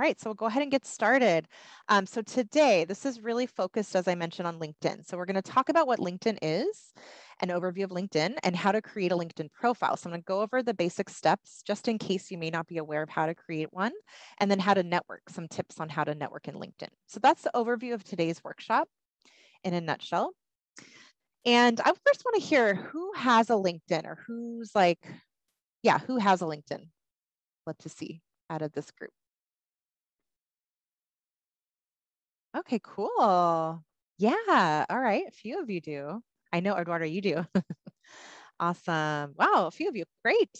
right, so we'll go ahead and get started. So today, this is really focused, as I mentioned, on LinkedIn. So we're going to talk about what LinkedIn is, an overview of LinkedIn, and how to create a LinkedIn profile. So I'm going to go over the basic steps, just in case you may not be aware of how to create one, and then how to network, some tips on how to network in LinkedIn. So that's the overview of today's workshop in a nutshell. And I first want to hear who has a LinkedIn, or who's like, yeah, who has a LinkedIn? Love to see out of this group. Okay, cool. Yeah, all right. A few of you do. I know, Eduardo, you do. Awesome. Wow, a few of you. Great.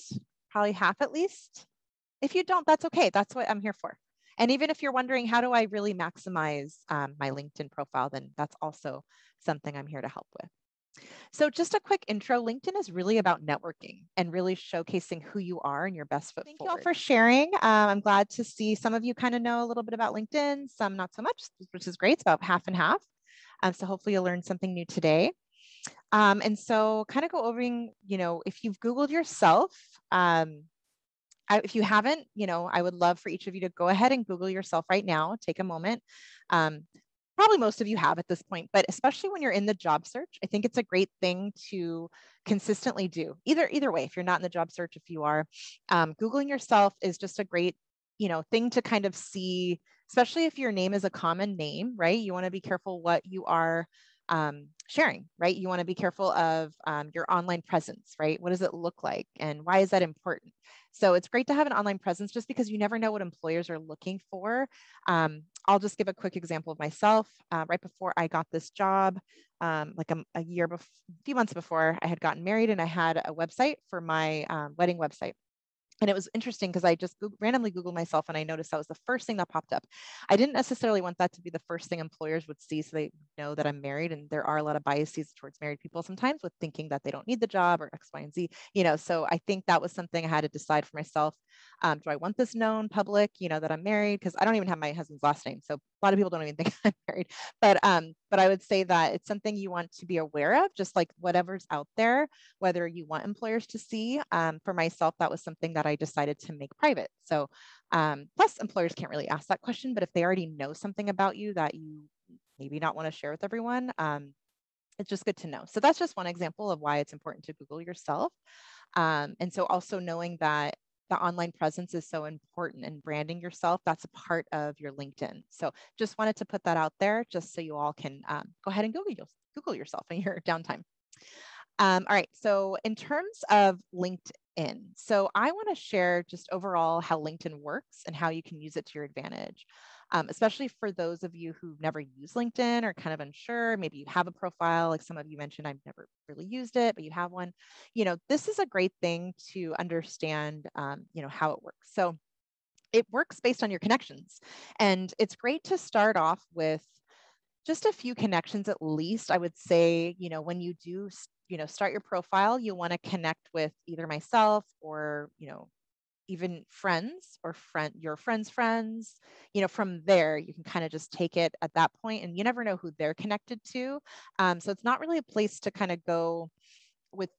Probably half at least. If you don't, that's okay. That's what I'm here for. And even if you're wondering, how do I really maximize my LinkedIn profile, then that's also something I'm here to help with. So just a quick intro, LinkedIn is really about networking and really showcasing who you are and your best foot forward. Thank you all for sharing. I'm glad to see some of you kind of know a little bit about LinkedIn, some not so much, which is great. It's about half and half. So hopefully you'll learn something new today. And so kind of go over, if you've Googled yourself, if you haven't, I would love for each of you to go ahead and Google yourself right now. Take a moment. Probably most of you have at this point, but especially when you're in the job search, I think it's a great thing to consistently do. Either way, if you're not in the job search, if you are, Googling yourself is just a great, thing to kind of see, especially if your name is a common name, right? You want to be careful what you are sharing, right? You want to be careful of your online presence, right? What does it look like, and why is that important? So it's great to have an online presence, just because you never know what employers are looking for. I'll just give a quick example of myself. Right before I got this job, like a few months before, I had gotten married, and I had a website for my wedding website. And it was interesting because I just randomly Googled myself, and I noticed that was the first thing that popped up. I didn't necessarily want that to be the first thing employers would see, so they know that I'm married. And there are a lot of biases towards married people sometimes, with thinking that they don't need the job or X, Y, and Z. So I think that was something I had to decide for myself. Do I want this known public, that I'm married? Because I don't even have my husband's last name, so a lot of people don't even think I'm married. But I would say that it's something you want to be aware of, just like whatever's out there, whether you want employers to see. For myself, that was something that I decided to make private. So plus employers can't really ask that question, but if they already know something about you that you maybe not want to share with everyone, it's just good to know. So that's just one example of why it's important to Google yourself. And so also knowing that the online presence is so important, and branding yourself, that's a part of your LinkedIn. So just wanted to put that out there, just so you all can go ahead and Google yourself in your downtime. All right, so in terms of LinkedIn, so I want to share just overall how LinkedIn works and how you can use it to your advantage, especially for those of you who've never used LinkedIn or kind of unsure. Maybe you have a profile, like some of you mentioned, I've never really used it, but you have one. This is a great thing to understand, how it works. So it works based on your connections, and it's great to start off with just a few connections at least. I would say, when you do, start your profile, you want to connect with either myself or, even friends or your friends' friends. From there, you can kind of just take it at that point, and you never know who they're connected to. So it's not really a place to kind of go with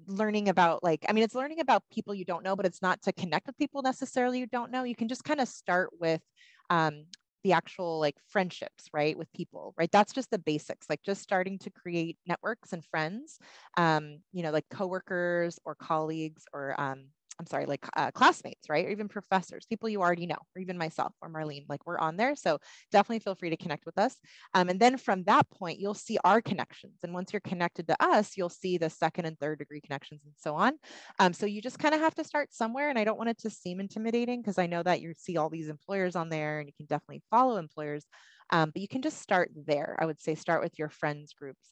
learning about, it's learning about people you don't know, but it's not to connect with people necessarily you don't know. You can just kind of start with the actual friendships, right, with people, right? That's just the basics, just starting to create networks and friends, like coworkers or colleagues, or classmates, right? Or even professors, people you already know, or even myself or Marlene, we're on there. So definitely feel free to connect with us. And then from that point, you'll see our connections. And once you're connected to us, you'll see the second and third degree connections and so on. So you just kind of have to start somewhere. And I don't want it to seem intimidating, because I know that you see all these employers on there, and you can definitely follow employers. But you can just start there. I would say start with your friends groups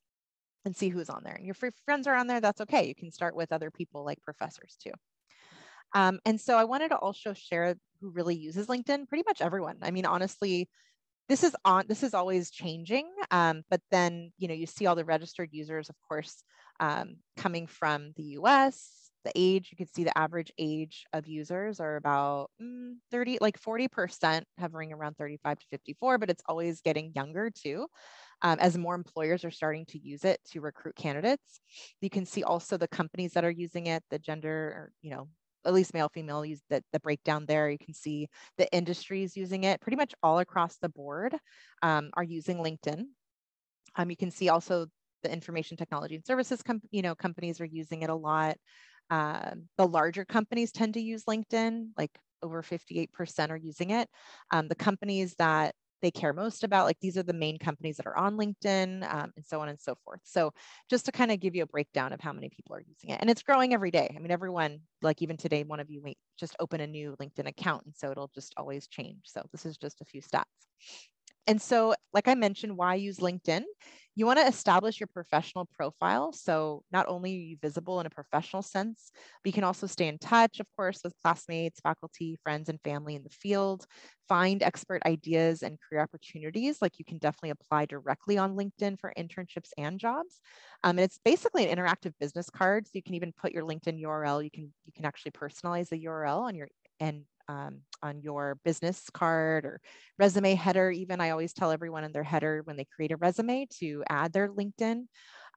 and see who's on there. And your friends are on there, that's okay. You can start with other people, like professors too. And so I wanted to also share who really uses LinkedIn. Pretty much everyone. I mean, honestly, this is always changing. But then, you see all the registered users, of course, coming from the US. The age, you can see the average age of users are about 40%, hovering around 35 to 54, but it's always getting younger too, as more employers are starting to use it to recruit candidates. You can see also the companies that are using it, the gender, or, at least male, female, use the breakdown there. You can see the industries using it pretty much all across the board are using LinkedIn. You can see also the information technology and services companies are using it a lot. The larger companies tend to use LinkedIn, like over 58% are using it. The companies that they care most about, like these are the main companies that are on LinkedIn, and so on and so forth. So just to kind of give you a breakdown of how many people are using it. And it's growing every day. I mean, everyone, like even today, one of you may just open a new LinkedIn account, and so it'll just always change. So this is just a few stats. And so, like I mentioned, why use LinkedIn? You want to establish your professional profile. So not only are you visible in a professional sense, but you can also stay in touch, of course, with classmates, faculty, friends, and family in the field. Find expert ideas and career opportunities. Like you can definitely apply directly on LinkedIn for internships and jobs. And it's basically an interactive business card. So you can even put your LinkedIn URL. You can actually personalize the URL on your business card or resume header. Even I always tell everyone in their header when they create a resume to add their LinkedIn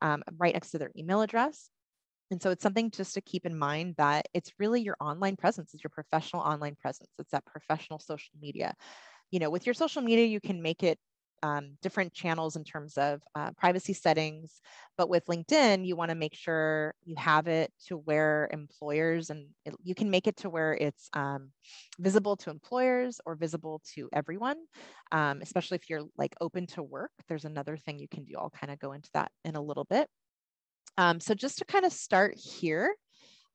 right next to their email address. And so it's something just to keep in mind that it's really your online presence, it's your professional online presence. It's that professional social media. With your social media, you can make it different channels in terms of privacy settings. But with LinkedIn, you want to make sure you have it to where employers, and you can make it to where it's visible to employers or visible to everyone, especially if you're like open to work. There's another thing you can do. I'll kind of go into that in a little bit. So just to kind of start here,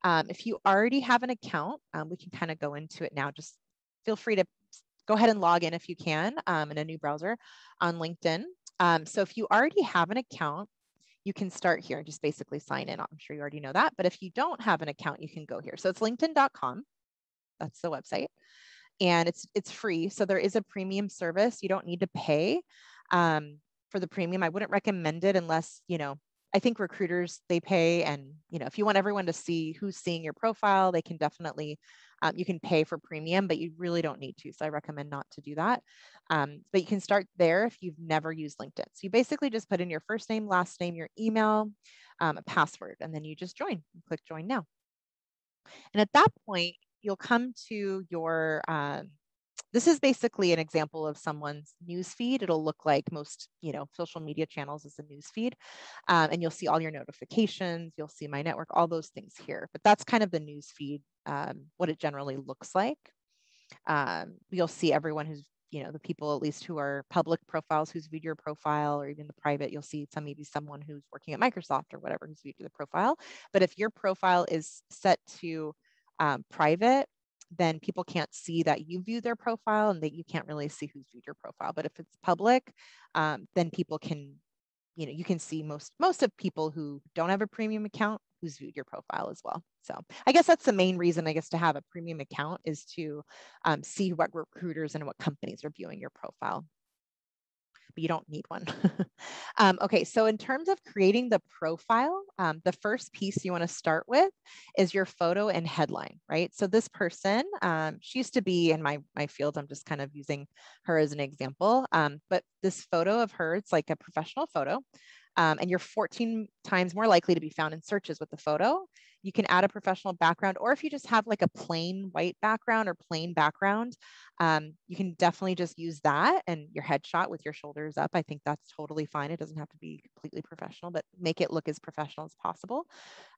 if you already have an account, we can kind of go into it now. Just feel free to go ahead and log in if you can in a new browser on LinkedIn. So if you already have an account, you can start here and just basically sign in. I'm sure you already know that, but if you don't have an account, you can go here. So it's linkedin.com. That's the website. And it's free. So there is a premium service. You don't need to pay for the premium. I wouldn't recommend it unless, I think recruiters, they pay. And, if you want everyone to see who's seeing your profile, they can definitely, you can pay for premium, but you really don't need to. So I recommend not to do that. But you can start there if you've never used LinkedIn. So you basically just put in your first name, last name, your email, a password, and then you just join. Click join now. And at that point, you'll come to your, this is basically an example of someone's news feed. It'll look like most, social media channels is a news feed. And you'll see all your notifications. You'll see my network, all those things here. But that's kind of the news feed, what it generally looks like. You'll see everyone who's, the people at least who are public profiles who's viewed your profile, or even the private. You'll see maybe someone who's working at Microsoft or whatever who's viewed the profile. But if your profile is set to private, then people can't see that you view their profile, and that you can't really see who's viewed your profile. But if it's public, then people can, you can see most of people who don't have a premium account who's viewed your profile as well. So I guess that's the main reason, to have a premium account, is to see what recruiters and what companies are viewing your profile. But you don't need one. Okay, so in terms of creating the profile, the first piece you want to start with is your photo and headline, right? So this person, she used to be in my field. I'm just kind of using her as an example. But this photo of her, it's like a professional photo. And you're 14 times more likely to be found in searches with the photo. You can add a professional background, or if you just have like a plain white background or plain background, you can definitely just use that and your headshot with your shoulders up. I think that's totally fine. It doesn't have to be completely professional, but make it look as professional as possible.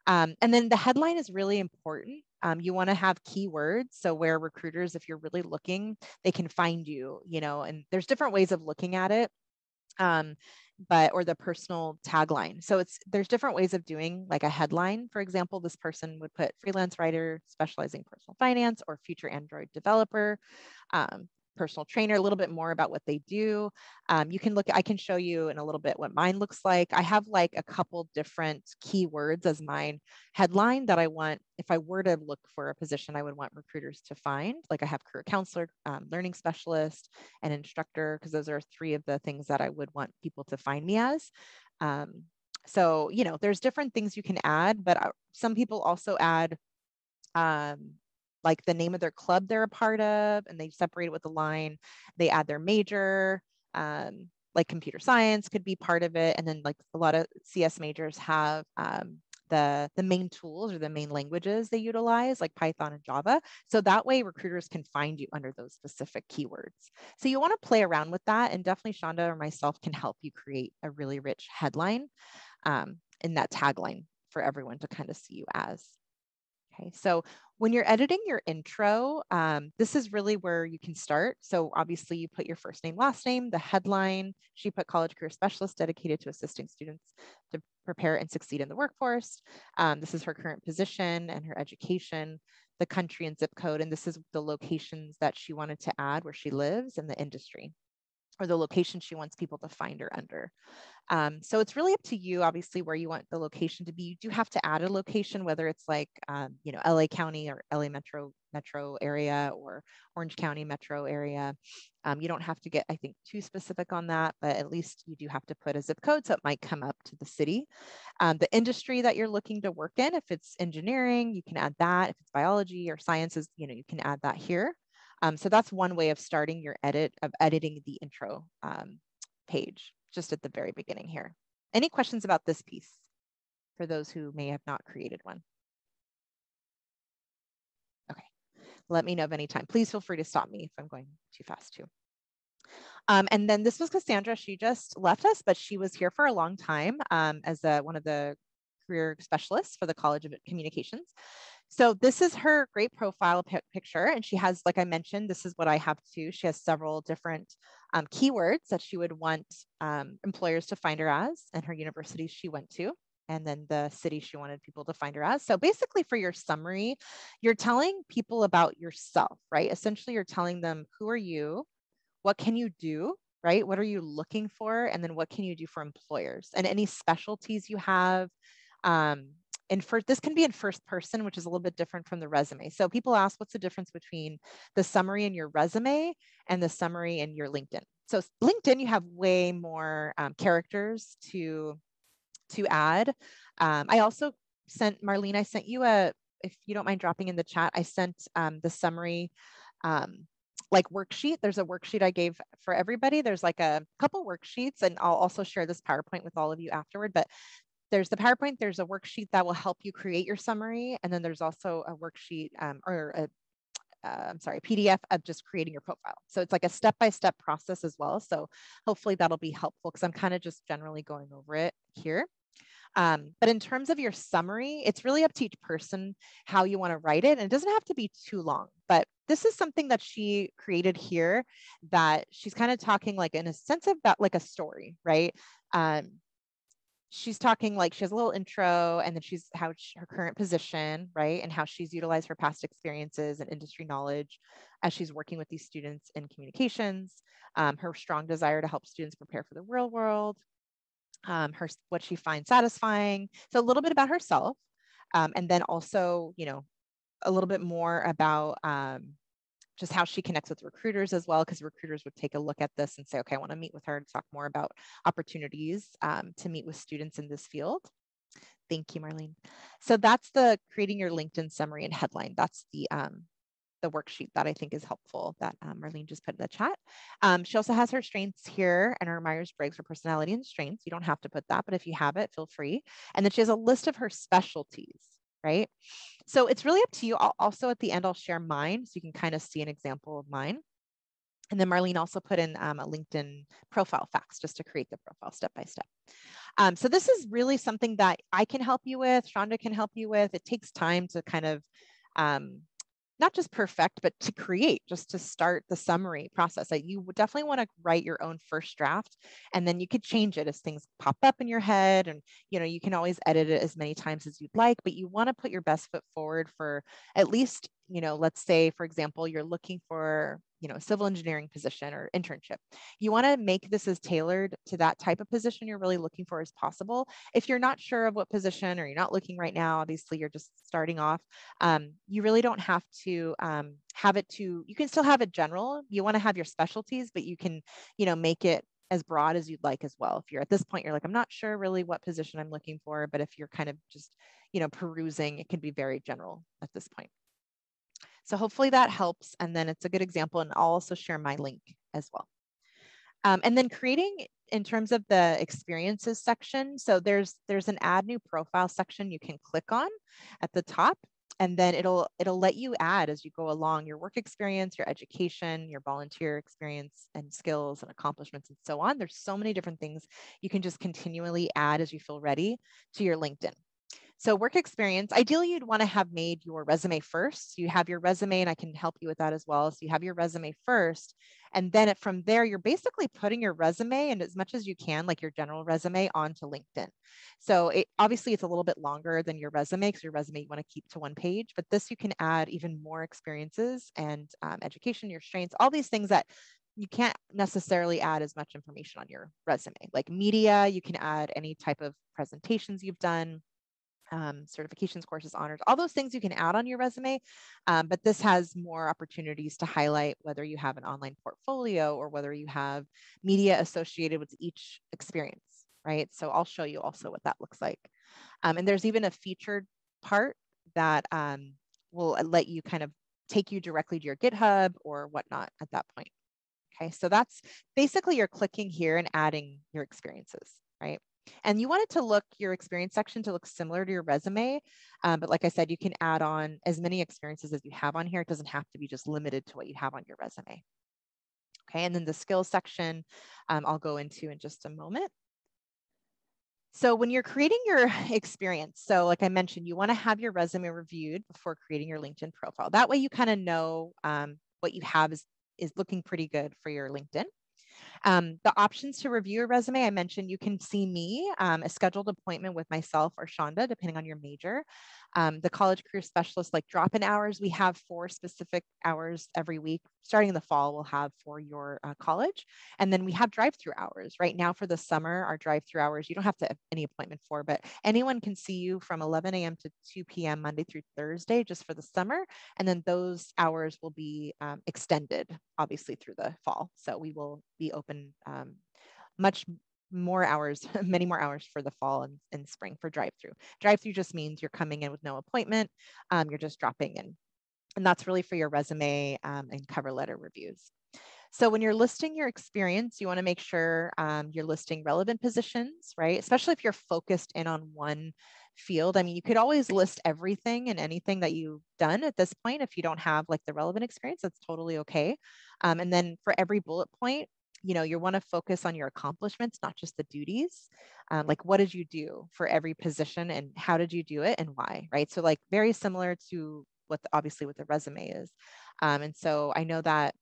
And then the headline is really important. You want to have keywords. So where recruiters, if you're really looking, they can find you, and there's different ways of looking at it. Or the personal tagline. So there's different ways of doing like a headline. For example, this person would put freelance writer specializing in personal finance, or future Android developer, personal trainer, a little bit more about what they do. You can I can show you in a little bit what mine looks like. I have like a couple different keywords as mine headline that I want, if I were to look for a position, I would want recruiters to find. Like I have career counselor, learning specialist, and instructor, because those are three of the things that I would want people to find me as. So, there's different things you can add, but some people also add like the name of their club they're a part of, and they separate it with a line. They add their major, like computer science could be part of it. And then like a lot of CS majors have the main tools or the main languages they utilize, like Python and Java. So that way recruiters can find you under those specific keywords. So you want to play around with that, and definitely Shonda or myself can help you create a really rich headline in that tagline for everyone to kind of see you as. Okay, so when you're editing your intro, this is really where you can start. So obviously you put your first name, last name, the headline. She put college career specialist dedicated to assisting students to prepare and succeed in the workforce. This is her current position and her education, the country and zip code. And this is the locations that she wanted to add where she lives and the industry, or the location she wants people to find her under. So it's really up to you, obviously, where you want the location to be. You do have to add a location, whether it's like, LA County or LA metro area, or Orange County metro area. You don't have to get, I think, too specific on that, but at least you do have to put a zip code, so it might come up to the city. The industry that you're looking to work in, if it's engineering, you can add that. If it's biology or sciences, you can add that here. So that's one way of starting your editing the intro page, just at the very beginning here. Any questions about this piece for those who may have not created one? Okay, let me know of any time. Please feel free to stop me if I'm going too fast too. And then this was Cassandra. She just left us, but she was here for a long time as one of the career specialists for the College of Communications. So this is her great profile picture. And she has, like I mentioned, this is what I have too. She has several different keywords that she would want employers to find her as, and her university she went to, and then the city she wanted people to find her as. So basically for your summary, you're telling people about yourself, right? Essentially, you're telling them, who are you? What can you do? Right? What are you looking for? And then what can you do for employers? And any specialties you have. And this can be in first person, which is a little bit different from the resume. So people ask, what's the difference between the summary in your resume and the summary in your LinkedIn? So LinkedIn, you have way more characters to add. I also sent, Marlene, I sent you if you don't mind dropping in the chat, I sent the summary like worksheet. There's a worksheet I gave for everybody. There's like a couple worksheets, and I'll also share this PowerPoint with all of you afterward. But there's the PowerPoint, there's a worksheet that will help you create your summary. And then there's also a worksheet a PDF of just creating your profile. So it's like a step-by-step process as well. So hopefully that'll be helpful, because I'm kind of just generally going over it here. But in terms of your summary, it's really up to each person how you want to write it. And it doesn't have to be too long, but this is something that she created here that she's kind of talking like in a sense of that, like a story, right? She's talking like she has a little intro, and then she's her current position, right? And how she's utilized her past experiences and industry knowledge as she's working with these students in communications, her strong desire to help students prepare for the real world, what she finds satisfying. So a little bit about herself, and then also, a little bit more about just how she connects with recruiters as well, because recruiters would take a look at this and say, okay, I want to meet with her to talk more about opportunities to meet with students in this field. Thank you, Marlene. So that's the creating your LinkedIn summary and headline. That's the worksheet that I think is helpful that Marlene just put in the chat. She also has her strengths here and her Myers-Briggs for personality and strengths. You don't have to put that, but if you have it, feel free. And then she has a list of her specialties, right? So it's really up to you. Also at the end, I'll share mine so you can kind of see an example of mine. And then Marlene also put in a LinkedIn profile facts just to create the profile step by step. So this is really something that I can help you with, Shonda can help you with. It takes time to kind of not just perfect, but to create, just to start the summary process. Like you would definitely want to write your own first draft, and then you could change it as things pop up in your head. And, you can always edit it as many times as you'd like, but you want to put your best foot forward for at least, let's say, for example, you're looking for, a civil engineering position or internship. You want to make this as tailored to that type of position you're really looking for as possible. If you're not sure of what position, or you're not looking right now, obviously you're just starting off, you really don't have to have it you can still have it general. You want to have your specialties, but you can, make it as broad as you'd like as well. If you're at this point, you're like, I'm not sure really what position I'm looking for, but if you're kind of just, perusing, it can be very general at this point. So hopefully that helps. And then it's a good example, and I'll also share my link as well. And then creating in terms of the experiences section, so there's an add new profile section you can click on at the top, and then it'll let you add as you go along your work experience, your education, your volunteer experience and skills and accomplishments and so on. There's so many different things you can just continually add as you feel ready to your LinkedIn. So work experience, ideally you'd want to have made your resume first. You have your resume, and I can help you with that as well. So you have your resume first, and then from there, you're basically putting your resume and as much as you can, like your general resume, onto LinkedIn. So obviously it's a little bit longer than your resume, because your resume you want to keep to one page, but this you can add even more experiences and education, your strengths, all these things that you can't necessarily add as much information on your resume. Like media, you can add any type of presentations you've done, certifications, courses, honors, all those things you can add on your resume. But this has more opportunities to highlight whether you have an online portfolio or whether you have media associated with each experience, right? So I'll show you also what that looks like. And there's even a featured part that will let you kind of take you directly to your GitHub or whatnot at that point. Okay, so that's basically you're clicking here and adding your experiences, right? And you want it to look, your experience section to look similar to your resume. But like I said, you can add on as many experiences as you have on here. It doesn't have to be just limited to what you have on your resume. Okay, and then the skills section, I'll go into in just a moment. So when you're creating your experience, so like I mentioned, you want to have your resume reviewed before creating your LinkedIn profile. That way you kind of know what you have is looking pretty good for your LinkedIn. The options to review your resume, I mentioned you can see me, a scheduled appointment with myself or Shonda, depending on your major. The college career specialist, like drop-in hours, we have 4 specific hours every week. Starting in the fall, we'll have for your college. And then we have drive-through hours. Right now for the summer, our drive-through hours, you don't have to have any appointment for, but anyone can see you from 11 a.m. to 2 p.m. Monday through Thursday, just for the summer. And then those hours will be extended, obviously, through the fall. So we will be open much more hours, many more hours for the fall and spring for drive-through. Drive-through just means you're coming in with no appointment. You're just dropping in. And that's really for your resume and cover letter reviews. So when you're listing your experience, you want to make sure you're listing relevant positions, right? Especially if you're focused in on one field. I mean, you could always list everything and anything that you've done at this point. If you don't have like the relevant experience, that's totally okay. And then for every bullet point, you want to focus on your accomplishments, not just the duties. Like, what did you do for every position and how did you do it and why, right? So like very similar to obviously what the resume is. And so I know that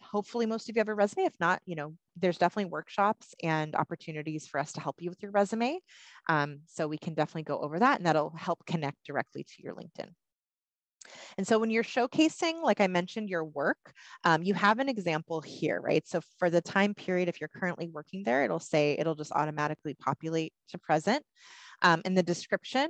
hopefully most of you have a resume. If not, there's definitely workshops and opportunities for us to help you with your resume. So we can definitely go over that, and that'll help connect directly to your LinkedIn. And so when you're showcasing, like I mentioned, your work, you have an example here, right? So for the time period, if you're currently working there, it'll just automatically populate to present. In the description,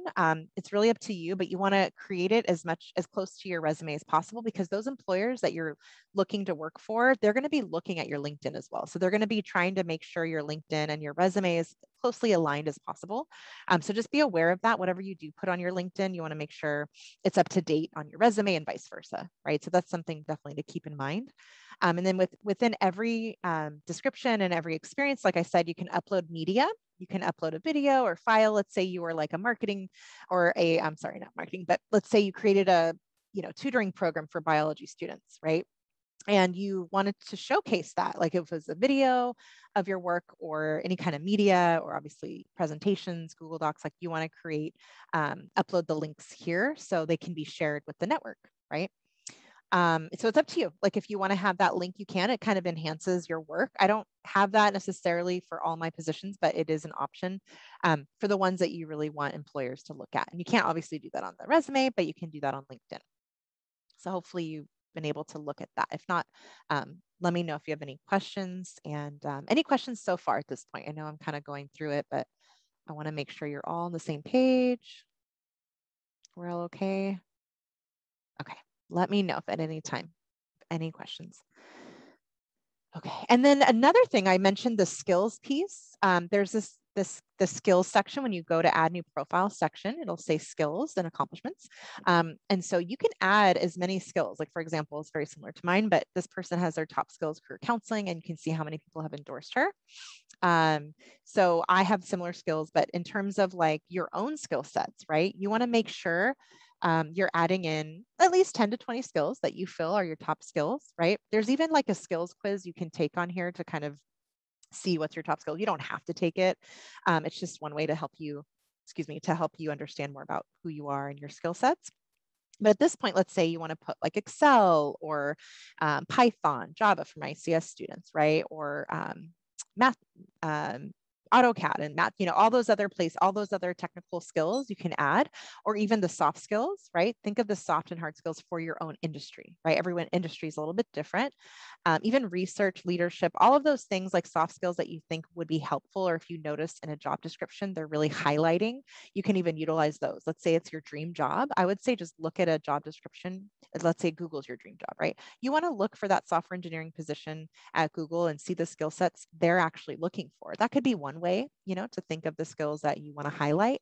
it's really up to you, but you want to create it as close to your resume as possible, because those employers that you're looking to work for, they're going to be looking at your LinkedIn as well. So they're going to be trying to make sure your LinkedIn and your resume is closely aligned as possible. So just be aware of that. Whatever you do put on your LinkedIn, you want to make sure it's up to date on your resume and vice versa, right? So that's something definitely to keep in mind. And then within every description and every experience, like I said, you can upload media. You can upload a video or file. Let's say you were like a marketing or I'm sorry, not marketing, but let's say you created a tutoring program for biology students, right? And you wanted to showcase that, like if it was a video of your work or any kind of media or obviously presentations, Google Docs, like you want to create, upload the links here so they can be shared with the network, right? So it's up to you. Like if you want to have that link, you can. It kind of enhances your work. I don't have that necessarily for all my positions, but it is an option for the ones that you really want employers to look at. And you can't obviously do that on the resume, but you can do that on LinkedIn. So hopefully you've been able to look at that. If not, let me know if you have any questions, and any questions so far at this point. I know I'm kind of going through it, but I want to make sure you're all on the same page. We're all okay? Okay. Let me know if at any time, any questions. Okay, and then another thing, I mentioned the skills piece. There's the skills section. When you go to add new profile section, it'll say skills and accomplishments. And so you can add as many skills. Like for example, it's very similar to mine, but this person has their top skills career counseling, and you can see how many people have endorsed her. So I have similar skills, but in terms of like your own skill sets, right? You want to make sure you're adding in at least 10 to 20 skills that you feel are your top skills, right? There's even like a skills quiz you can take on here to kind of see what's your top skill. You don't have to take it. It's just one way to help you, to help you understand more about who you are and your skill sets. But at this point, let's say you want to put like Excel or Python, Java for my CS students, right? Or math, AutoCAD and math, all those other technical skills you can add, or even the soft skills, right? Think of the soft and hard skills for your own industry, right? Everyone industry is a little bit different. Even research, leadership, all of those things like soft skills that you think would be helpful, or if you notice in a job description, they're really highlighting, you can even utilize those. Let's say it's your dream job. I would say just look at a job description. Let's say Google's your dream job, right? You want to look for that software engineering position at Google and see the skill sets they're actually looking for. That could be one way, to think of the skills that you want to highlight.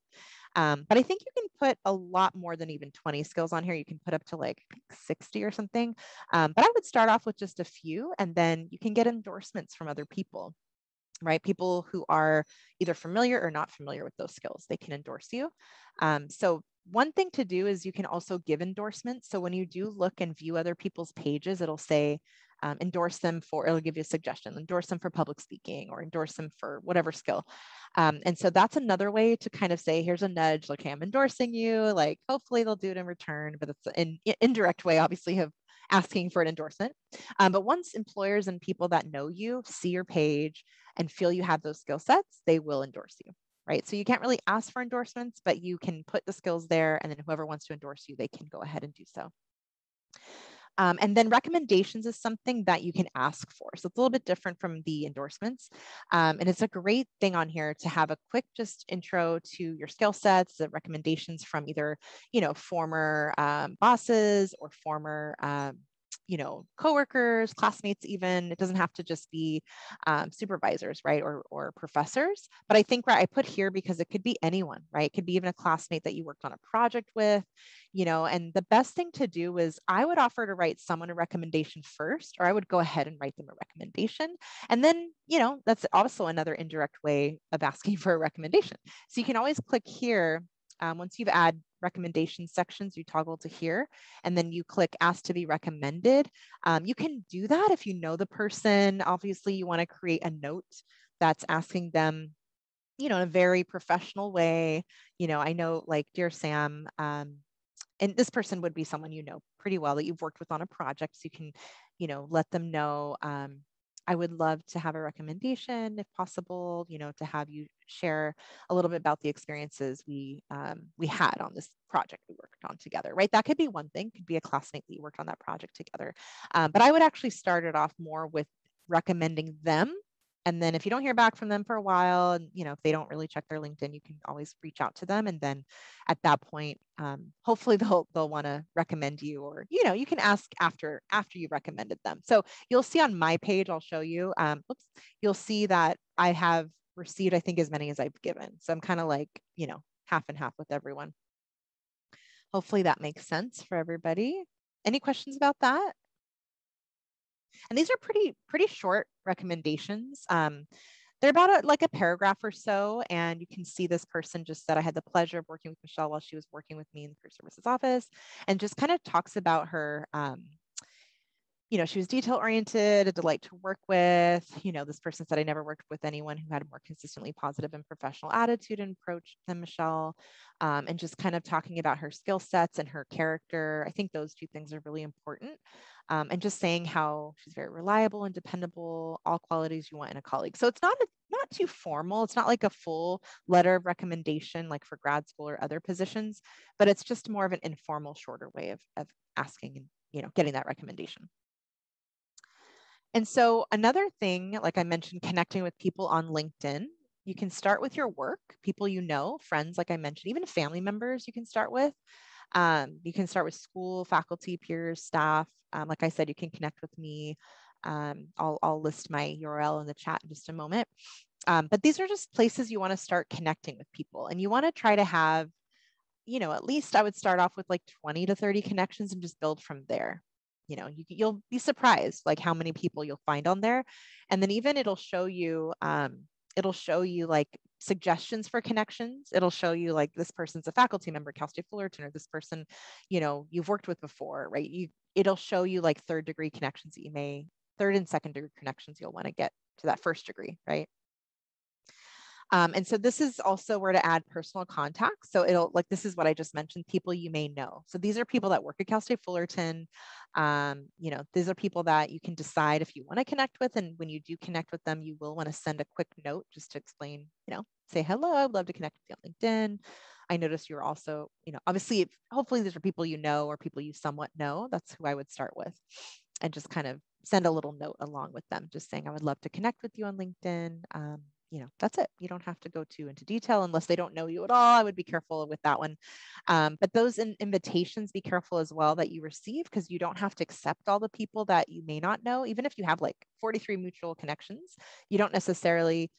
But I think you can put a lot more than even 20 skills on here. You can put up to like 60 or something. But I would start off with just a few, and then you can get endorsements from other people, right? People who are either familiar or not familiar with those skills, they can endorse you. So one thing to do is you can also give endorsements. So when you do look and view other people's pages, it'll say, endorse them for, it'll give you a suggestion, endorse them for public speaking or endorse them for whatever skill. And so that's another way to kind of say, here's a nudge, like, hey, I'm endorsing you, like, hopefully they'll do it in return, but it's an indirect way, obviously, of asking for an endorsement. But once employers and people that know you see your page and feel you have those skill sets, they will endorse you, right? So you can't really ask for endorsements, but you can put the skills there, and then whoever wants to endorse you, they can go ahead and do so. And then recommendations is something that you can ask for. So it's a little bit different from the endorsements. And it's a great thing on here to have a quick just intro to your skill sets, the recommendations from either, former bosses or former coworkers, classmates, even. It doesn't have to just be supervisors, right? Or professors. But I think I put here because it could be anyone, right? It could be even a classmate that you worked on a project with, and the best thing to do is I would offer to write someone a recommendation first, or I would go ahead and write them a recommendation. And then, that's also another indirect way of asking for a recommendation. So you can always click here. Once you've added recommendation sections, you toggle to here, and then you click ask to be recommended. You can do that if you know the person. Obviously, you want to create a note that's asking them, in a very professional way. I know, like, dear Sam, and this person would be someone pretty well that you've worked with on a project, so you can, let them know, I would love to have a recommendation if possible, to have you share a little bit about the experiences we had on this project we worked on together, right? That could be one thing, could be a classmate that you worked on that project together. But I would actually start it off more with recommending them. And then if you don't hear back from them for a while, and if they don't really check their LinkedIn, you can always reach out to them. And then at that point, hopefully they'll want to recommend you, or you can ask after you recommended them. So you'll see on my page, I'll show you. You'll see that I have received, I think, as many as I've given. So I'm kind of like, half and half with everyone. Hopefully that makes sense for everybody. Any questions about that? And these are pretty short recommendations. They're about like a paragraph or so, and you can see this person just said, I had the pleasure of working with Michelle while she was working with me in the career services office, and just kind of talks about her, she was detail oriented, a delight to work with. This person said, I never worked with anyone who had a more consistently positive and professional attitude and approach than Michelle. And just kind of talking about her skill sets and her character. I think those two things are really important. And just saying how she's very reliable and dependable, all qualities you want in a colleague. So it's not too formal. It's not like a full letter of recommendation like for grad school or other positions, but it's just more of an informal, shorter way of asking and getting that recommendation. And so another thing, like I mentioned, connecting with people on LinkedIn, you can start with your work, people friends, like I mentioned, even family members you can start with. You can start with school, faculty, peers, staff. Like I said, you can connect with me. I'll list my URL in the chat in just a moment. But these are just places you want to start connecting with people. And you want to try to have, at least I would start off with like 20 to 30 connections and just build from there. You'll be surprised like how many people you'll find on there. And then even it'll show you, It'll show you like suggestions for connections. It'll show you like this person's a faculty member at Cal State Fullerton, or this person, you know, you've worked with before, right? It'll show you like third and second degree connections you'll want to get to that first degree, right? And so this is also where to add personal contacts. So it'll like, this is what I just mentioned, people you may know. So these are people that work at Cal State Fullerton. You know, these are people that you can decide if you want to connect with. And when you do connect with them, you will want to send a quick note just to explain, you know, say, hello, I'd love to connect with you on LinkedIn. I noticed you're also, you know, obviously, hopefully these are people you know or people you somewhat know. That's who I would start with, and just kind of send a little note along with them, just saying, I would love to connect with you on LinkedIn. You know, that's it. You don't have to go too into detail unless they don't know you at all. I would be careful with that one. But those invitations, be careful as well that you receive, because you don't have to accept all the people that you may not know. Even if you have like 43 mutual connections, you don't necessarily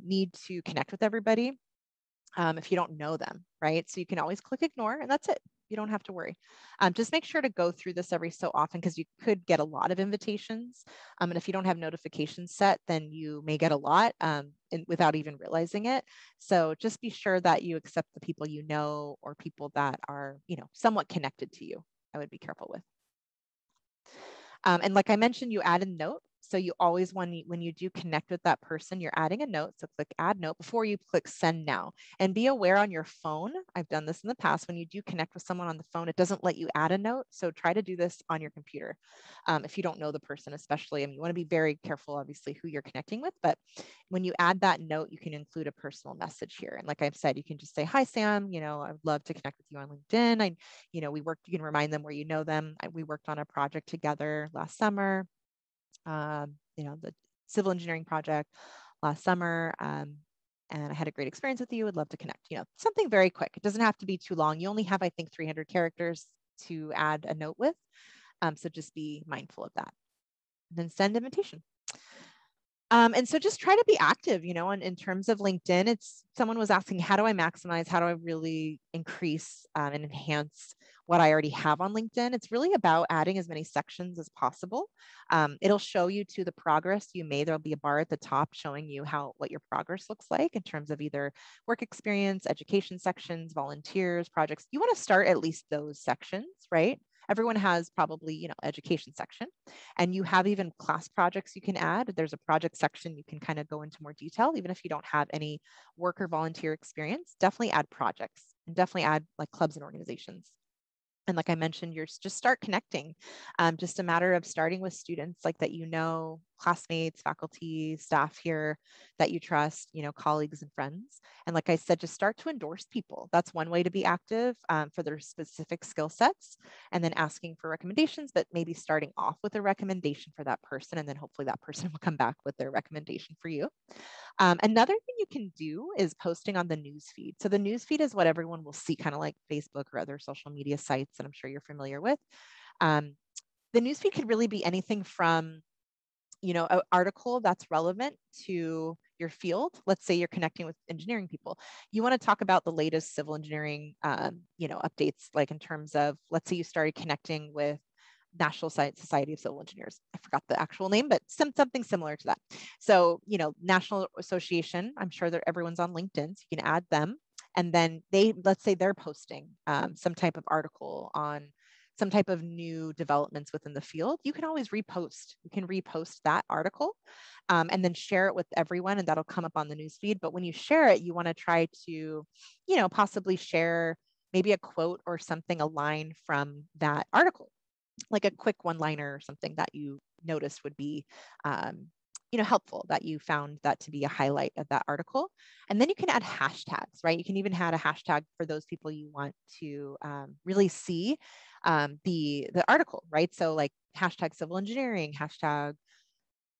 need to connect with everybody if you don't know them, right? So you can always click ignore, and that's it. You don't have to worry. Just make sure to go through this every so often, because you could get a lot of invitations. And if you don't have notifications set, then you may get a lot without even realizing it. So just be sure that you accept the people you know, or people that are, you know, somewhat connected to you. I would be careful with. And like I mentioned, you add a note. So you always, when you do connect with that person, you're adding a note. So click add note before you click send now. And be aware on your phone, I've done this in the past, when you do connect with someone on the phone, it doesn't let you add a note. So try to do this on your computer. If you don't know the person, especially, and you want to be very careful, obviously, who you're connecting with. But when you add that note, you can include a personal message here. And like I've said, you can just say, hi, Sam, you know, I'd love to connect with you on LinkedIn. You know, you can remind them where you know them. We worked on a project together last summer. You know, the civil engineering project last summer. And I had a great experience with you. Would love to connect. You know, something very quick. It doesn't have to be too long. You only have, I think, 300 characters to add a note with. So just be mindful of that. And then send invitation. And so just try to be active, you know, in terms of LinkedIn. Someone was asking, how do I maximize? How do I really increase and enhance what I already have on LinkedIn? It's really about adding as many sections as possible. It'll show you to the progress you made. There'll be a bar at the top showing you what your progress looks like in terms of either work experience, education sections, volunteers, projects. You want to start at least those sections, right? Everyone has probably, you know, education section, and you have even class projects you can add. There's a project section you can kind of go into more detail, even if you don't have any work or volunteer experience. Definitely add projects, and definitely add like clubs and organizations. And like I mentioned, just start connecting. Just a matter of starting with students like that, you know, classmates, faculty, staff here that you trust, you know, colleagues and friends. And like I said, just start to endorse people. That's one way to be active for their specific skill sets, and then asking for recommendations, but maybe starting off with a recommendation for that person. And then hopefully that person will come back with their recommendation for you. Another thing you can do is posting on the newsfeed. So the newsfeed is what everyone will see, kind of like Facebook or other social media sites that I'm sure you're familiar with. The newsfeed could really be anything from, you know, an article that's relevant to your field. Let's say you're connecting with engineering people. You want to talk about the latest civil engineering, you know, updates, like in terms of, let's say you started connecting with National Society of Civil Engineers. I forgot the actual name, but something similar to that. So, you know, National Association, I'm sure that everyone's on LinkedIn, so you can add them. And then let's say they're posting some type of article on some type of new developments within the field. You can always repost. You can repost that article and then share it with everyone, and that'll come up on the newsfeed. But when you share it, you want to try to, you know, possibly share maybe a quote or something, a line from that article, like a quick one-liner or something that you noticed would be, you know, helpful, that you found that to be a highlight of that article. And then you can add hashtags, right? You can even add a hashtag for those people you want to really see the article, right? So like hashtag civil engineering, hashtag,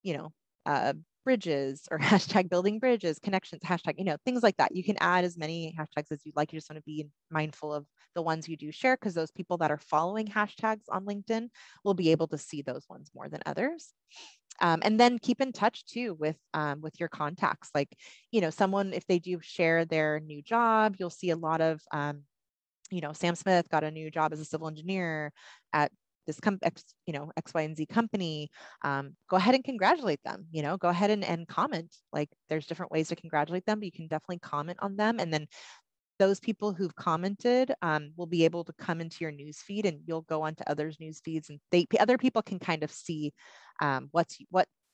you know, bridges, or hashtag building bridges, connections, hashtag, you know, things like that. You can add as many hashtags as you'd like. You just want to be mindful of the ones you do share, because those people that are following hashtags on LinkedIn will be able to see those ones more than others. And then keep in touch too with your contacts. Like, you know, someone, if they do share their new job, you'll see a lot of, you know, Sam Smith got a new job as a civil engineer at this X, Y, and Z company, go ahead and congratulate them, go ahead and comment. Like there's different ways to congratulate them, but you can definitely comment on them. And then those people who've commented will be able to come into your news feed, and you'll go onto others' news feeds, and other people can kind of see what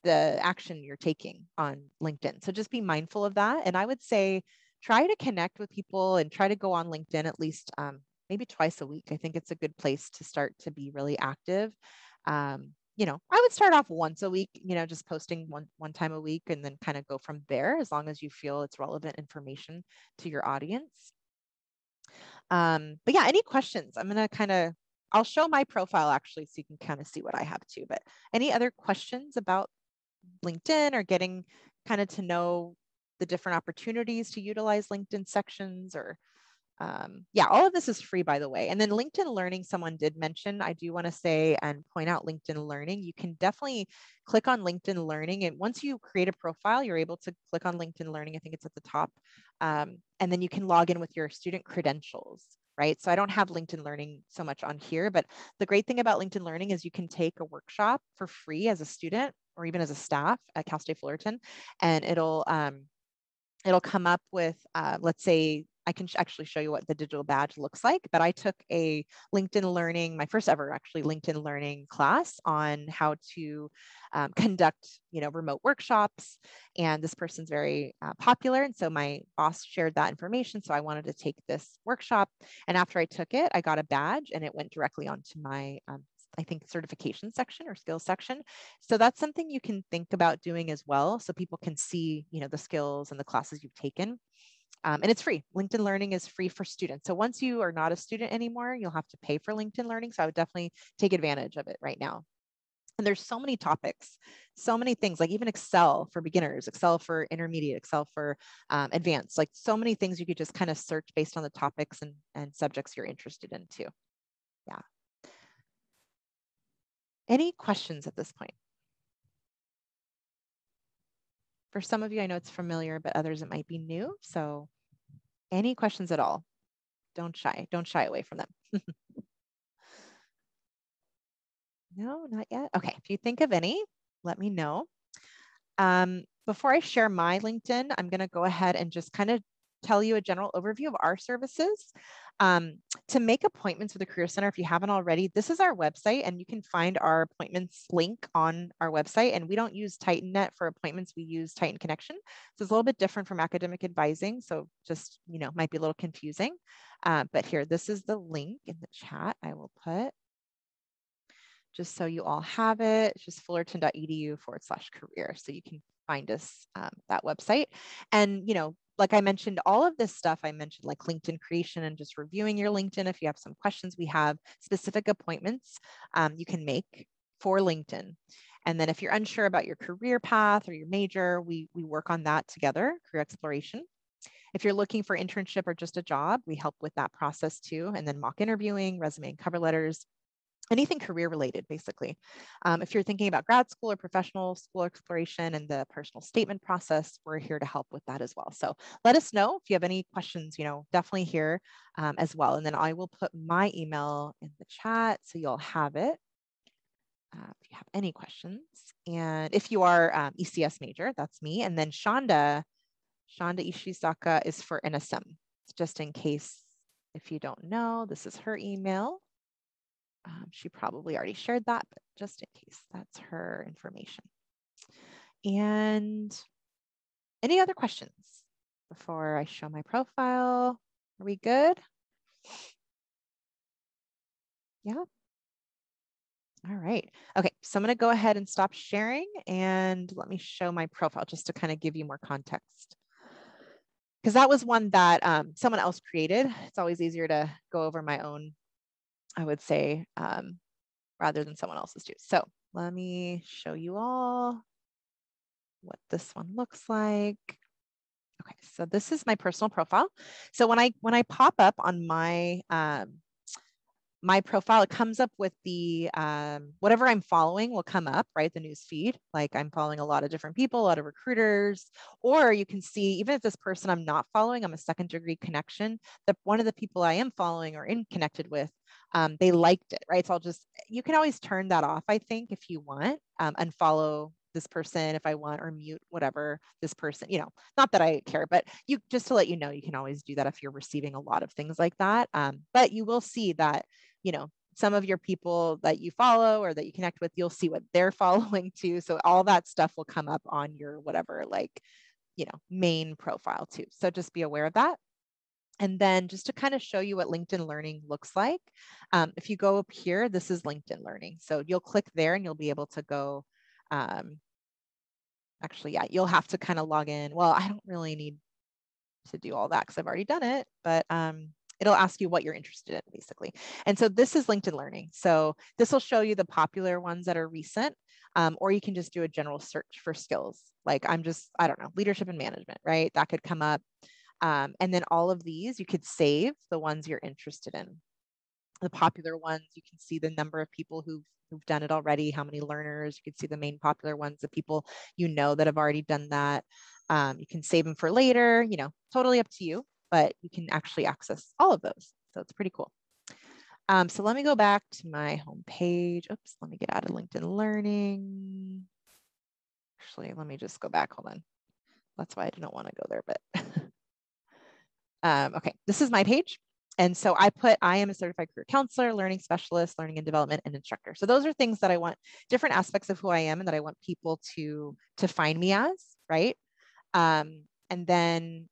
the action you're taking on LinkedIn. So just be mindful of that. And I would say try to connect with people and try to go on LinkedIn at least maybe twice a week. I think it's a good place to start to be really active. I would start off once a week, just posting one time a week, and then kind of go from there, as long as you feel it's relevant information to your audience. But yeah, any questions? I'll show my profile actually, so you can kind of see what I have too. But any other questions about LinkedIn or getting kind of to know the different opportunities to utilize LinkedIn sections? Or yeah, all of this is free, by the way. And then LinkedIn Learning, someone did mention, I do want to say and point out LinkedIn Learning. You can definitely click on LinkedIn Learning. And once you create a profile, you're able to click on LinkedIn Learning. I think it's at the top. And then you can log in with your student credentials, right? So I don't have LinkedIn Learning so much on here, but the great thing about LinkedIn Learning is you can take a workshop for free as a student or even as a staff at Cal State Fullerton, and it'll come up with, let's say, I can actually show you what the digital badge looks like, but I took a LinkedIn Learning, my first ever actually LinkedIn Learning class on how to conduct, remote workshops. And this person's very popular. And so my boss shared that information. So I wanted to take this workshop. And after I took it, I got a badge, and it went directly onto my I think certification section or skills section. So that's something you can think about doing as well, so people can see, the skills and the classes you've taken. And it's free. LinkedIn Learning is free for students. So once you are not a student anymore, you'll have to pay for LinkedIn Learning. So I would definitely take advantage of it right now. And there's so many topics, so many things, like even Excel for beginners, Excel for intermediate, Excel for advanced, like so many things you could just kind of search based on the topics and subjects you're interested in too. Yeah. Any questions at this point? For some of you, I know it's familiar, but others it might be new. So any questions at all? Don't shy away from them. No, not yet. Okay, if you think of any, let me know. Before I share my LinkedIn, I'm going to go ahead and just kind of tell you a general overview of our services. To make appointments with the Career Center, if you haven't already, this is our website, and you can find our appointments link on our website. And we don't use TitanNet for appointments. We use Titan Connection. So it's a little bit different from academic advising. So just, might be a little confusing. But here, this is the link in the chat I will put, just so you all have it. It's just fullerton.edu/career. So you can find us that website. And, like I mentioned, all of this stuff I mentioned, like LinkedIn creation and just reviewing your LinkedIn. If you have some questions, we have specific appointments you can make for LinkedIn. And then if you're unsure about your career path or your major, we work on that together, career exploration. If you're looking for internship or just a job, we help with that process too. And then mock interviewing, resume and cover letters, anything career related, basically. If you're thinking about grad school or professional school exploration and the personal statement process, we're here to help with that as well. So let us know if you have any questions, definitely here as well. And then I will put my email in the chat so you'll have it if you have any questions. And if you are ECS major, that's me. And then Shonda Ishizaka is for NSM. Just in case, if you don't know, this is her email. She probably already shared that, but just in case, that's her information. And any other questions before I show my profile? Are we good? Yeah. All right. Okay, so I'm going to go ahead and stop sharing, and let me show my profile just to kind of give you more context. Because that was one that someone else created. It's always easier to go over my own, I would say, rather than someone else's too. So let me show you all what this one looks like. Okay, so this is my personal profile. So when I pop up on my my profile, it comes up with the whatever I'm following will come up, right? The news feed. Like I'm following a lot of different people, a lot of recruiters, or you can see, even if this person I'm not following, I'm a second degree connection, that one of the people I am following or connected with they liked it, right? So you can always turn that off, I think, if you want, unfollow this person if I want, or mute whatever this person, not that I care, but just to let you know, you can always do that if you're receiving a lot of things like that. But you will see that, some of your people that you follow or that you connect with, you'll see what they're following too. So all that stuff will come up on your whatever, main profile too. So just be aware of that. And then just to kind of show you what LinkedIn Learning looks like, if you go up here, this is LinkedIn Learning. So you'll click there and you'll be able to go, actually, yeah, you'll have to kind of log in. Well, I don't really need to do all that because I've already done it, but it'll ask you what you're interested in, basically. And so this is LinkedIn Learning. So this will show you the popular ones that are recent, or you can just do a general search for skills. Like I don't know, leadership and management, right? That could come up. And then all of these, you could save the ones you're interested in. The popular ones, you can see the number of people who've done it already, how many learners. You can see the main popular ones, the people that have already done that. You can save them for later, totally up to you, but you can actually access all of those. So it's pretty cool. So let me go back to my home page. Oops, let me get out of LinkedIn Learning. Actually, let me just go back. Hold on. That's why I didn't want to go there, but okay, this is my page. And so I am a certified career counselor, learning specialist, learning and development, and instructor. So those are things that I want, different aspects of who I am and that I want people to find me as, right? And then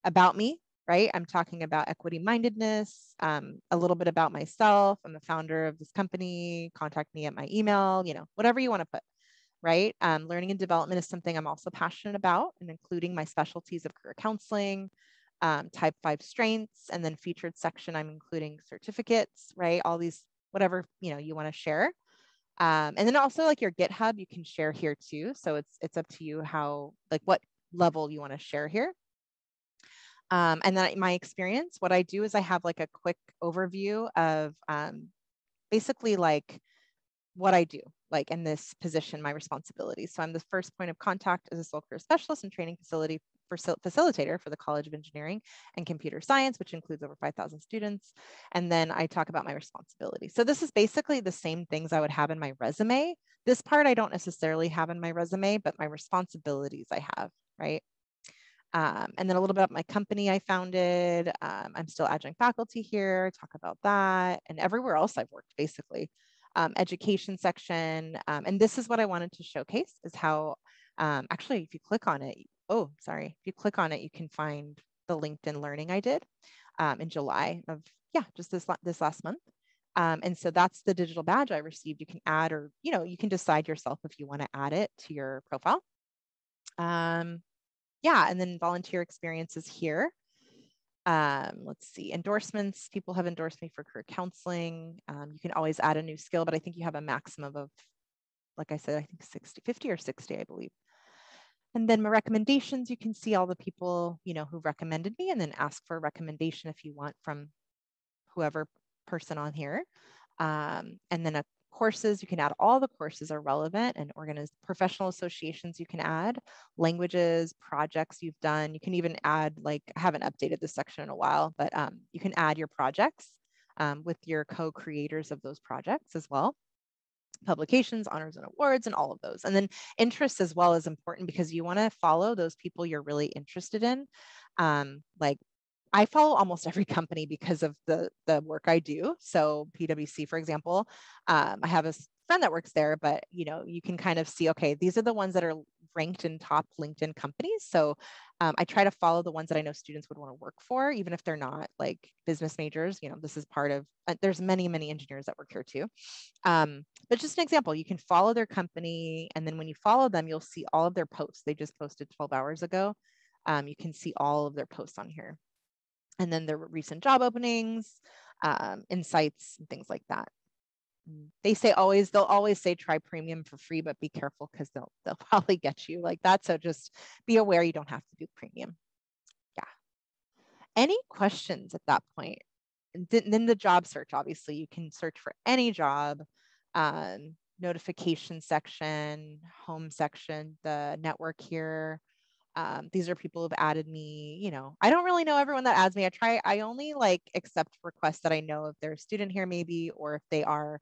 about me, right? I'm talking about equity mindedness, a little bit about myself. I'm the founder of this company. Contact me at my email, whatever you want to put, right? Learning and development is something I'm also passionate about, and including my specialties of career counseling, type 5 strengths, and then featured section, I'm including certificates, right? All these, whatever, you want to share. And then also like your GitHub, you can share here too. So it's up to you what level you want to share here. And then my experience, what I do is I have like a quick overview of basically like what I do, like in this position, my responsibilities. So I'm the first point of contact as a soul career specialist and training facilitator for the College of Engineering and Computer Science, which includes over 5,000 students. And then I talk about my responsibilities. So this is basically the same things I would have in my resume. This part I don't necessarily have in my resume, but my responsibilities I have, right? And then a little bit about my company I founded. I'm still adjunct faculty here, talk about that, and everywhere else I've worked, basically. Education section. And this is what I wanted to showcase is how, actually, if you click on it, if you click on it, you can find the LinkedIn Learning I did in July of, just this last month. And so that's the digital badge I received. You can add, or, you can decide yourself if you want to add it to your profile. And then volunteer experiences here. Let's see, endorsements. People have endorsed me for career counseling. You can always add a new skill, but I think you have a maximum of, like I said, I think 50 or 60, I believe. And then my recommendations, you can see all the people, who recommended me, and then ask for a recommendation if you want from whoever person on here. And then courses, you can add all the courses are relevant, and organized professional associations you can add, languages, projects you've done. You can even add, like, I haven't updated this section in a while, but you can add your projects with your co-creators of those projects as well. Publications, honors and awards, and all of those. And then interests as well is important, because you want to follow those people you're really interested in. Like I follow almost every company because of the work I do. So PwC, for example, I have a friend that works there, but you can kind of see, okay, these are the ones that are ranked in top LinkedIn companies. So I try to follow the ones that I know students would want to work for, even if they're not like business majors. This is part of, there's many engineers that work here too. But just an example, you can follow their company, and then when you follow them, you'll see all of their posts. They just posted 12 hours ago. You can see all of their posts on here. And then their recent job openings, insights, and things like that. They'll always say try premium for free, but be careful, because they'll probably get you like that. So just be aware you don't have to do premium. Yeah. Any questions at that point? And then the job search, obviously, you can search for any job, notification section, home section, the network here. These are people who've added me, I don't really know everyone that adds me. I only like accept requests that I know if they're a student here maybe, or if they are,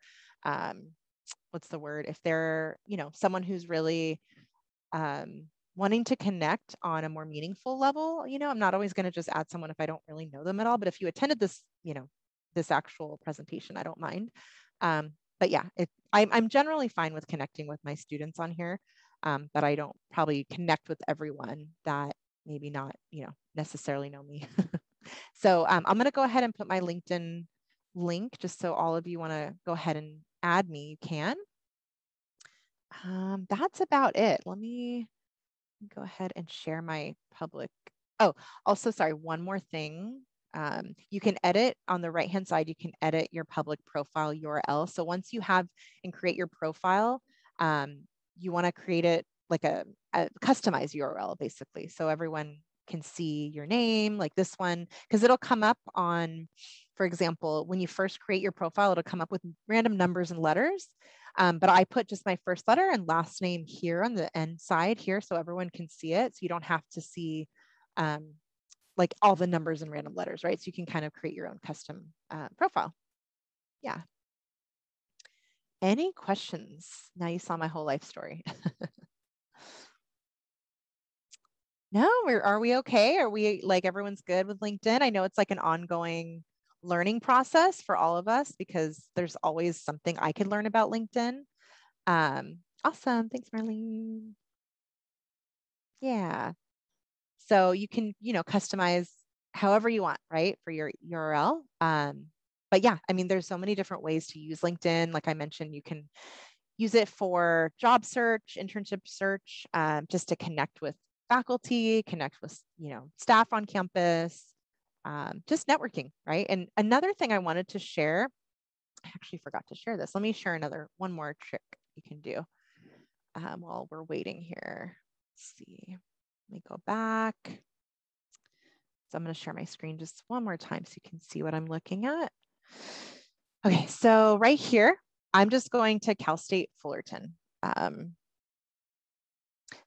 what's the word? If they're, someone who's really wanting to connect on a more meaningful level. I'm not always going to just add someone if I don't really know them at all, but if you attended this, this actual presentation, I don't mind. But yeah, I'm generally fine with connecting with my students on here, but I don't probably connect with everyone that maybe not, necessarily know me. So I'm going to go ahead and put my LinkedIn link just so all of you want to go ahead and add me, you can. That's about it. Let me go ahead and share my public. Oh, also, sorry, one more thing. You can edit on the right-hand side, you can edit your public profile URL. So once you have and create your profile, you want to create it like a customized URL, basically. So everyone can see your name, like this one, because it'll come up on, for example, when you first create your profile, it'll come up with random numbers and letters. But I put just my first letter and last name here on the end side here so everyone can see it. So you don't have to see like all the numbers and random letters, right? So you can kind of create your own custom profile. Yeah. Any questions? Now you saw my whole life story. No, are we okay? Are we like everyone's good with LinkedIn? I know it's like an ongoing learning process for all of us because there's always something I could learn about LinkedIn. Awesome. Thanks, Marlene. Yeah. So you can, customize however you want, right, for your URL. But yeah, I mean, there's so many different ways to use LinkedIn. Like I mentioned, you can use it for job search, internship search, just to connect with faculty, connect with, staff on campus, just networking, right? And another thing I wanted to share, I actually forgot to share this. Let me share one more trick you can do while we're waiting here. Let's see. Let me go back. So I'm going to share my screen just one more time so you can see what I'm looking at. Okay, so right here, I'm just going to Cal State Fullerton.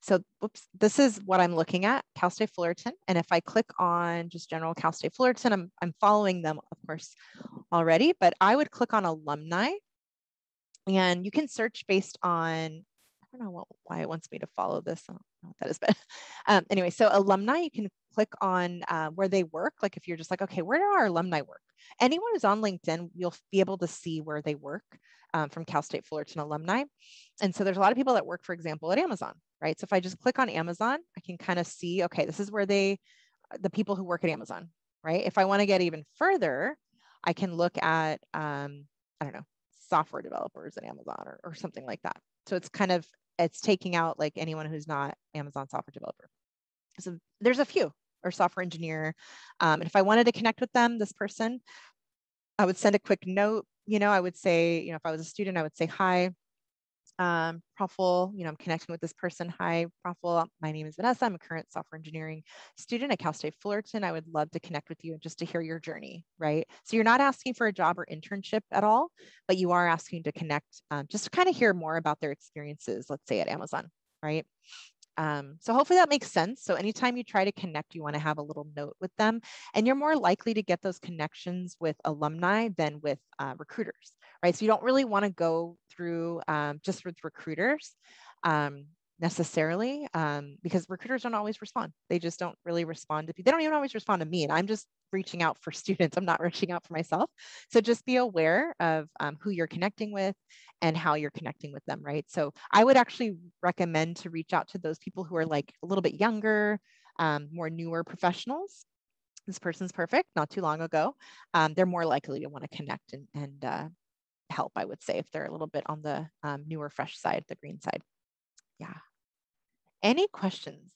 So whoops, this is what I'm looking at, Cal State Fullerton. And if I click on just general Cal State Fullerton, I'm following them, of course, already, but I would click on alumni. And you can search based on, I don't know why it wants me to follow this. I don't know what that is, but anyway, so alumni, you can click on where they work. Like if you're just like, okay, where do our alumni work? Anyone who's on LinkedIn, you'll be able to see where they work from Cal State Fullerton alumni. And so there's a lot of people that work, for example, at Amazon, right? So if I just click on Amazon, I can kind of see, okay, this is where the people who work at Amazon, right? If I want to get even further, I can look at, I don't know, software developers at Amazon or something like that. So it's taking out like anyone who's not Amazon software developer. So there's a few, or software engineer. And if I wanted to connect with them, this person, I would send a quick note. I would say, if I was a student, I would say, hi, Profil, I'm connecting with this person. Hi, Profil. My name is Vanessa. I'm a current software engineering student at Cal State Fullerton. I would love to connect with you and just to hear your journey, right? So you're not asking for a job or internship at all, but you are asking to connect, just to kind of hear more about their experiences, let's say at Amazon, right? So hopefully that makes sense. So anytime you try to connect, you want to have a little note with them, and you're more likely to get those connections with alumni than with recruiters, right? So you don't really want to go through just with recruiters necessarily, because recruiters don't always respond. They just don't really respond to people. They don't even always respond to me, and I'm just reaching out for students. I'm not reaching out for myself. So just be aware of who you're connecting with and how you're connecting with them, right? So I would actually recommend to reach out to those people who are like a little bit younger, more newer professionals. This person's perfect, not too long ago. They're more likely to want to connect and help, I would say, if they're a little bit on the newer, fresh side, the green side. Yeah. Any questions?